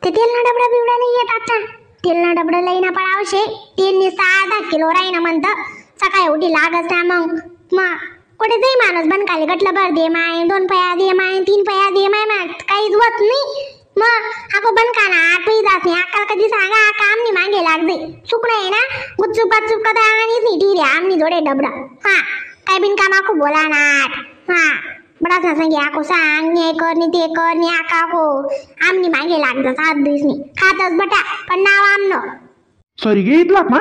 ते तेलना डबडा बिवडा नाही येत आता. तेलना डबडा लईना पडावशे. तेलने 6-10 किलो राहीना म्हणतं. सकाळी उठी लागस ना मग कुठे जाई माणूस बनकाले गटलं भर दे माय, 2 पया दे माय, 3 पया दे माय, काहीच होत नाही. मग आको बनकाना आठही जात नाही. अक्काला कधी सांगा आका आमनी मागे लाग जाई. चुकणं आहे ना गुच्चूप कदा आणीच नाही ठी रे आमनी जोडे डबडा. हा काय बिनकाम आको बोला ना. हा बडाच ना सांगे आको सांग ने कर नि ते कर नि आका को आमनी मागे लागत 7 दिवस नाही खातच बटा पण नाव आमनं सरी गे इतला मा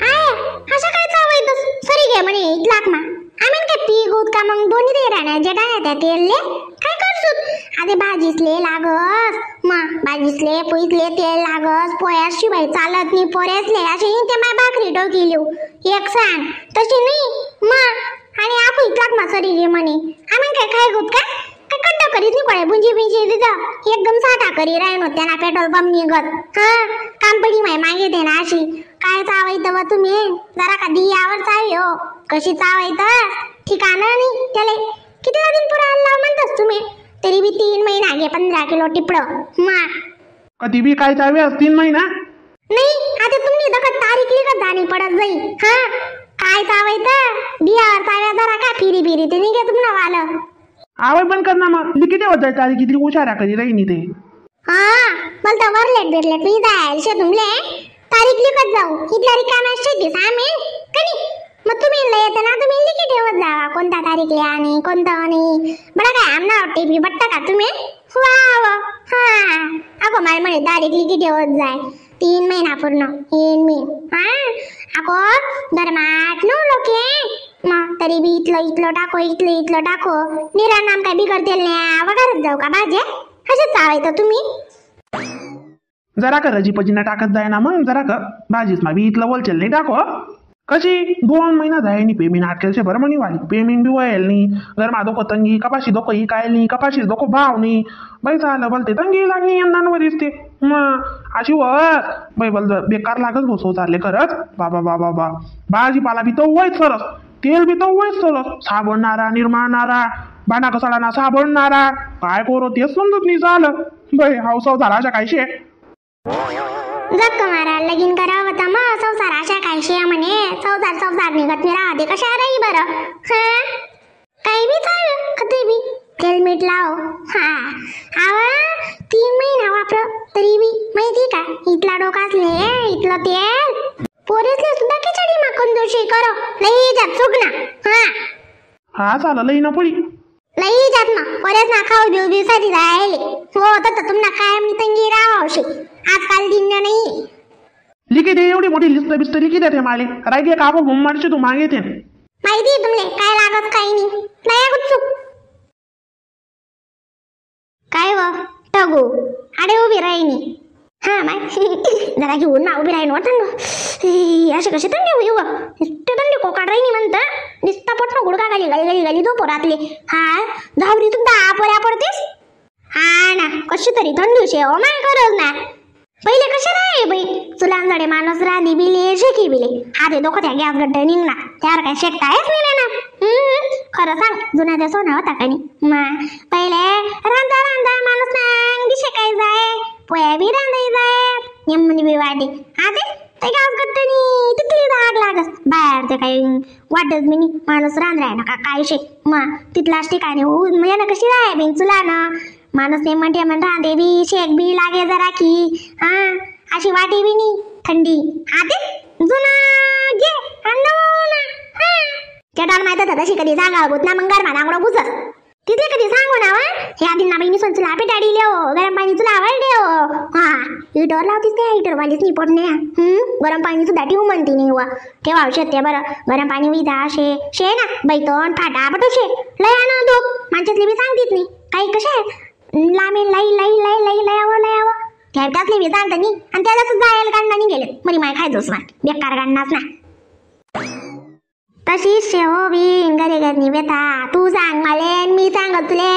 हाय असं काय चावायचं सरी गे म्हणे इतलाक मा आम्ही काय पी गोत का मग दोन्ही दे राहण्या जेटा त्या तेलले काय करसूत आधी भाजीसले लागस मग भाजीसले पोईसले तेल लागस पोयास शिवाय चालत नाही पोऱ्यासले असे ते माय भाकरी टोकी लिहू एक सांग तशी नाही मग आणि आपण इतलाक मा सरी गे म्हणे आम्ही काय काय गोत का काय कट्टा करीत नाही कोळे बुंजी बिंजी दिदा एकदम साठा करी राहनो त्यांना पेट्रोल पंप निघत हा काम पडी माय मागे दे ना अशी काय चावायतं व तुम्ही जरा का दियावर चावी हो कशी चावायतं ठिकाणं नाही त्याला किती दिन पुरा लाव म्हणतस तुम्ही तरी बी 3 महिना घे 15 किलो टिपडं मा कधी बी काय चावे 3 महिना नाही आता तुम्ही दखत तारीख लिखत जाणी पडत जाई हा काय चावायतं दियावर चाव्या जरा का फिरी फिरी ते निघे तुम्हाला वालं आवय पण कर ना मग लिखिते होत जाय तारीख किती उशारा कधी राहीनी ते हा मला तर वरलेट भेटलेट मी जायल शे तुमले तारीख लिखत जाऊ इथल्या रिकाम्या शेतीस आम्ही कनी मग तुम्ही येते ना तुम्ही लिखी ठेवत जावा कोणत्या तारीखला आणि कोणतं नाही बरं काय आमना टीव्ही बट्टा का तुम्ही वाव हा अगो मला म्हणे तारीख लिखी ठेवत जाय 3 महिना पूर्ण येईन मी हा अगो दरमाट नो लोके मग तरी बी इथलं टाको इथलं टाको निरा नाम काय बिघडतेल नाही वगैरेच जाऊ का भाज्या कशाच चावायचं तुम्ही जरा का रजी पजीना टाकत जाय ना मग जरा का भाजीच मा बी इथलं बोलचेल नाही टाको कशी 2 महिना जाय नी पेमेंट आटकेलशे बरं म्हणी वाली पेमेंट बी वयल नी घर मा दोको तंगी कपाशी दोको ही काय नी कपाशी दोको भाव नी बाई चालं बोलते तंगी लागणी यंदांवरीच ते मग अशी वर बाई बोल बेकार लागत बसव चालले खरंच बाबा बाबा बा भाजीपाला बी तो वयच सरस तेल बी तो वयच सरस साबणणारा निर्माणारा बाणा कसाळाना साबणणारा काय करो तेच समजत नाही झालं बाई हावसाव झाला अशा कायशे जक्क मारा लगीन करावं होता मग संसार अशा कायशे म्हणे संसार निघत नाही राहते कशा राही बरं हा काही बी चाल कधी बी तेल मीठ लाव हा आवा 3 महिना वापर तरी बी माहिती का इथला डोकासले इथलं तेल पोरेसले सुद्धा खिचडी माकून दोषी करो लई जात चुकना हा चाल लई ना पडी लई जात ना पोरेस ना खाऊ बिऊ बिसाठी जायले हो तर तुमना कायम नी तंगी राहावशी आजकाल दिन नाही लिखी दे एवढी मोठी लिस्ट बिस्त लिखी दे माले राईगे कापो घुममारचे तू मागे ते माहिती तुमले काय लागत काही नाही नाही गुच्चू काय व टगू आडे उभी राहिनी हा माय जरा घेऊन ना उभी राहीन वाटन असे कसे थंडी होई व ते थंडी कोकाड राहिनी म्हणतं निस्ता पटणं गुडका गाली झोपो रातले हा झावरी सुद्धा पोऱ्या पडतेस हा ना कशी तरी थंडी शे ओ माय करज ना पहिले कसे राहे बाई चुलांजडे माणूस राधी बिले शेकी बिले हाते दोखो त्या गॅस गड्डे निघना त्यावर काय शेकतायच मिळे ना खरं सांग जुन्या त्या सोना होता का नाही पहिले रांधा माणूस नांग शेकाय जाय पोया बी रांधाई जाय नेमणी बी वाटे हाते ते गॅस गड्डे तिथली आग लागस बाहेर ते काही वाटत मी माणूस रांधाय ना का काय शे मग तिथलाच ठिकाणी म्हणजे ना कशी राहे बिन चुला ना माणूस ने म्हणते म्हण रांधे बी शेक बी लागे जरा की हा अशी वाटी बी नी थंडी आते जुना घे अंडवना हा केटाला माहित होतं तशी कधी सांगा होत ना मग गरमा नांगडो घुसत तिथे कधी सांगू ना वा ह्या दिन बहिणी सोन चुला पेटाडी लेव गरम पाणी चुला देव हा हिटर लावतीस त्या हिटर वालीच नाही पडणे गरम पाणी सुद्धा ठेवू म्हणते नाही वा ठेवा शकते बरं गरम पाणी विधा शे ना बैतोन फाटा पटोशे लय ना दोघ माणसातली बी सांगतीत नाही काही कशा लांबे लई त्यातले मी सांगता नी आणि त्याला सुद्धा यायला गांडा नाही गेले मरी माय खायचोच ना बेकार गांडाच ना तशीच शेहो बी घरी घरी बेता तू सांग मला मी सांगत तुले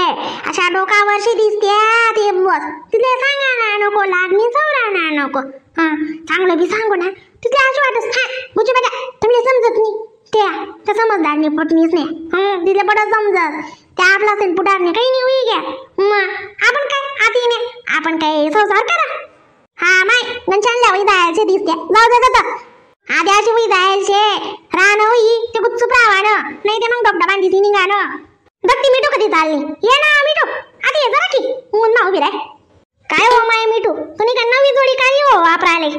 अशा डोकावरशी दिसत्या ते बस तिथे सांगा ना नको लागणी चौरा ना नको हा चांगलं बी सांगू ना तिथे असं वाटत हा बुजी बघा तुम्ही समजत नाही त्या समजदार नाही पटणीच नाही तिथे पडत समजत त्या आपला असेल पुढारने काही नाही होई घ्या मग आपण काय आतीने आपण काय संसार करा हा माय गंचानल्या वही जायचे दिसत्या जाऊ दे आधी अशी वही जायचे राहणं होई ते गुच्चूप राहावं नाही ते मग डोकटा बांधी निघाणं दत्ती मिठू कधी चालली ये ना मिठू आधी ये जरा की ऊन ना उभी राह काय हो माय मिठू तुम्ही का नवी जोडी काय हो वापराले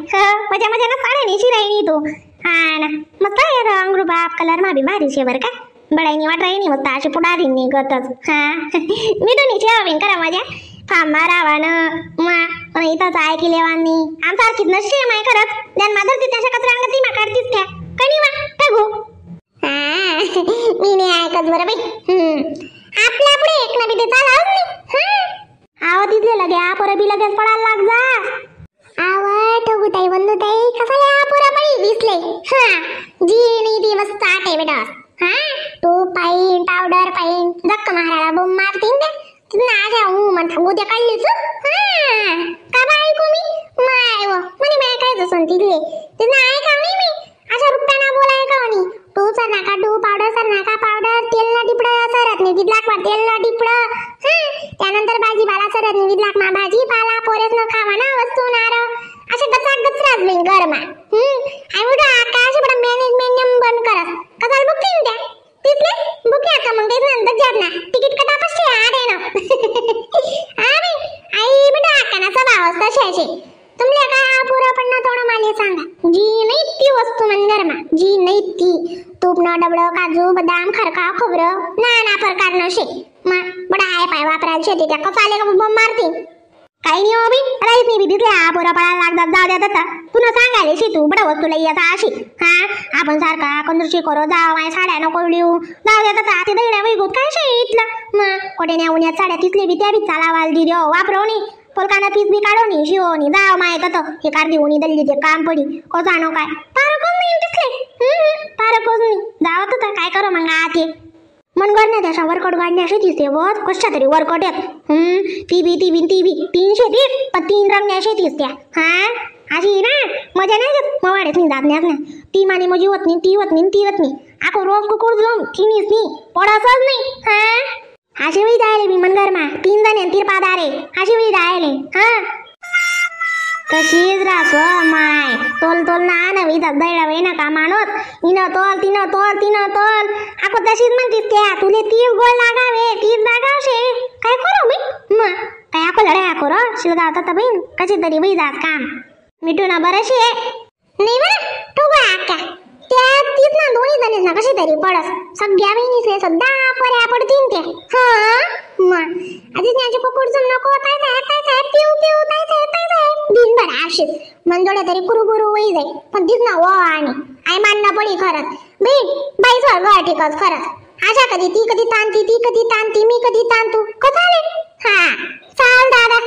मजा मजा ना साड्या नेशी राहिनी तू हा ना मस्त आहे रंग बाप कलर मा भी भारी शे बर का बडाईनी वाट राहिनी मस्त अशी पुढारी निघतच हा मिठू नी ठेवा बिन करा मजा फांबा रावानं मा इथंच ऐकले वानी आमसारखीच नशी माय खरंच ज्ञान माधर तिथ्याच्या कचरांगती मा काढतीस त्या कणी वा टगू मी नाही ऐकत बरं बाई आपल्या पुढे एक ना बी ते चालावच नाही आव तिथले लगे आपोरं बी लगेच पडायला लाग जा आव ठगू ताई बंधू ताई कसाले आपोरं पडी दिसले हा जी नाही ती मस्त आटे बेटा हा तू पाईन पावडर पाईन धक्का मारायला बोंब मारतीन ते तिथं आजा म्हण उद्या काढलीच हा का बा ऐकू मी माय व म्हणे माय काय जसं तिथले तिथं ऐकाव नाही मी अशा रुपयाना बोलाय का म्हणे तू सर नाका तू पावडर सर नाका पावडर तेल ना टिपडं सरत नाही विदलाक मा तेल ना टिपडं त्यानंतर भाजीपाला सरत नाही विदलाक मा भाजीपाला पोरेस न खावा ना वस्तू नार असे गचाक गचराच बिन गरमा आई उडा आकाश बडा मॅनेजमेंट नेम बंद करस कसाल बुकिंग द्या तिथले बुकिंग का मग तेच नंतर जात ना तिकीट कटा पश्चे आडे ना अरे आई बेटा आकाना स्वभाव असता शेशे तुमले काय पुरा पण ना थोडं माले सांगा जी नाही ती वस्तू मंदरमा जी नाही ती तूप न डबडं काजू बदाम खरका खोबरं नाना प्रकार नशे मग बडा आहे पाय वापरायला शेती त्या कसाले का बंब मारते काही नाही हो बी राईत नाही बी तिथले पोरं पडायला लागतात जाऊ द्या आता पुन्हा सांगायला शेतू बडा वस्तूला येता अशी हा आपण सारखा कंदुशी करो जाव माय साड्या नको लिहू जाऊ द्या आता ते दैड्या वैगोत काय शे इथलं मग कोठे न्या उन्यात साड्या तिथले बी त्या बी चालावाल दिली वापरवणी पोलकाना पीस बी काढवणी शिवणी जाव माय तर हे कार्दी उनी दल्ली ते काम पडी को जाणो काय तार कोण नाही तिथले तार कोण नाही जावत तर काय करो मग आते मन गरण्या त्याच्या वर्कआउट गाडण्याशी दिसते बस कशा तरी वर्कआउट येत ती बी 300 पण 3 रंगाशी दिसत्या हा अशी ना मजा नाही घेत मवाडेच नाही जात नाही ती माने मजी होत नाही ती होत नाही आको रोज कुकुर जाऊन तिनीच नाही पडसच नाही हा अशी वही जायले मी मनगरमा 3 जण तिरपादारे अशी वही जायले हा तशीच रासो माय तोल ना नवी दैडा वे नका मानत इनं तोल आको तशीच म्हणतीस त्या तुले 30 गोल लागावे 30 लागावशे काय करू मी मग काय आको लढाया करो शिलगाव तर बहीण कशी तरी वही जात काम मिठू ना बरशी नाही बरं ठोगा आका त्या तीच ना दोन्ही जणीच ना कशी तरी पडस सगळ्या बहिणीचे सध्या पर्या पडतीन ते हा मग आधी त्यांचे कुकुडजून नको काय पिऊ ताई दिनभर आशीत मनजोड्या तरी कुरुबुरु वही जाई पण तीच ना व आणि आई मानना पडी खरंच बाई स्वर्ग अटिकच खरंच आशा ती कधी ताणती मी कधी ताणतू कसाले हा चाल दादा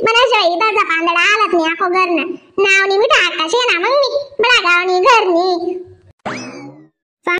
मला शहीदाचा पांदडा आलाच नाही आखो घरनं नावनी मिठा आकाश ना मग मी बडा गावनी घरनी